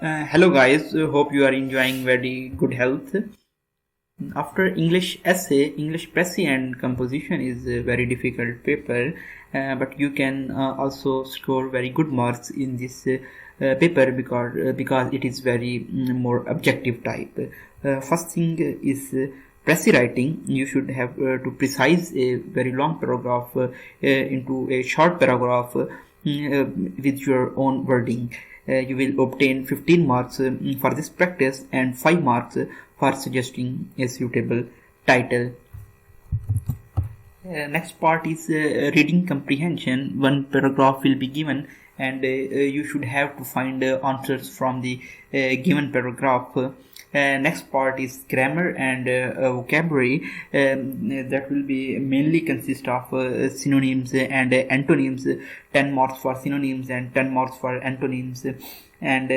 Hello guys, hope you are enjoying very good health. After English essay, English Precis and composition is a very difficult paper, but you can also score very good marks in this paper because it is very more objective type. First thing is Precis writing. You should have to precise a very long paragraph into a short paragraph with your own wording. You will obtain 15 marks for this practice and 5 marks for suggesting a suitable title. Next part is reading comprehension. One paragraph will be given and you should have to find answers from the given paragraph. Next part is grammar and vocabulary. That will be mainly consist of synonyms and antonyms. 10 marks for synonyms and 10 marks for antonyms. And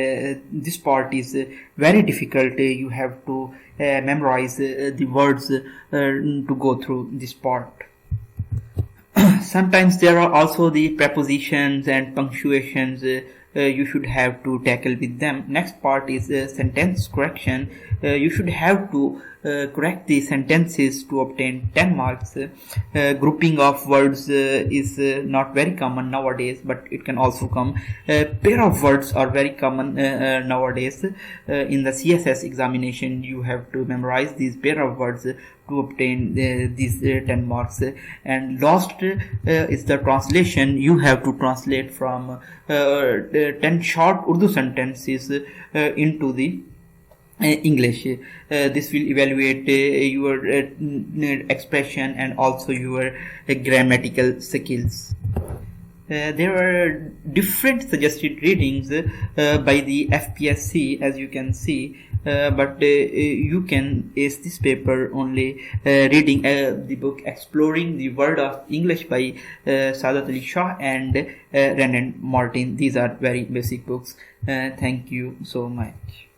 this part is very difficult. You have to memorize the words to go through this part. Sometimes there are also the prepositions and punctuations. You should have to tackle with them. Next part is sentence correction. You should have to correct the sentences to obtain 10 marks. Grouping of words is not very common nowadays, but it can also come. Pair of words are very common nowadays. In the CSS examination, you have to memorize these pair of words to obtain these 10 marks. And last is the translation. You have to translate from 10 short Urdu sentences into the English. This will evaluate your expression and also your grammatical skills. There are different suggested readings by the FPSC, as you can see, but you can ace this paper only reading the book Exploring the World of English by Saadat Ali Shah and Renan Martin. These are very basic books. Thank you so much.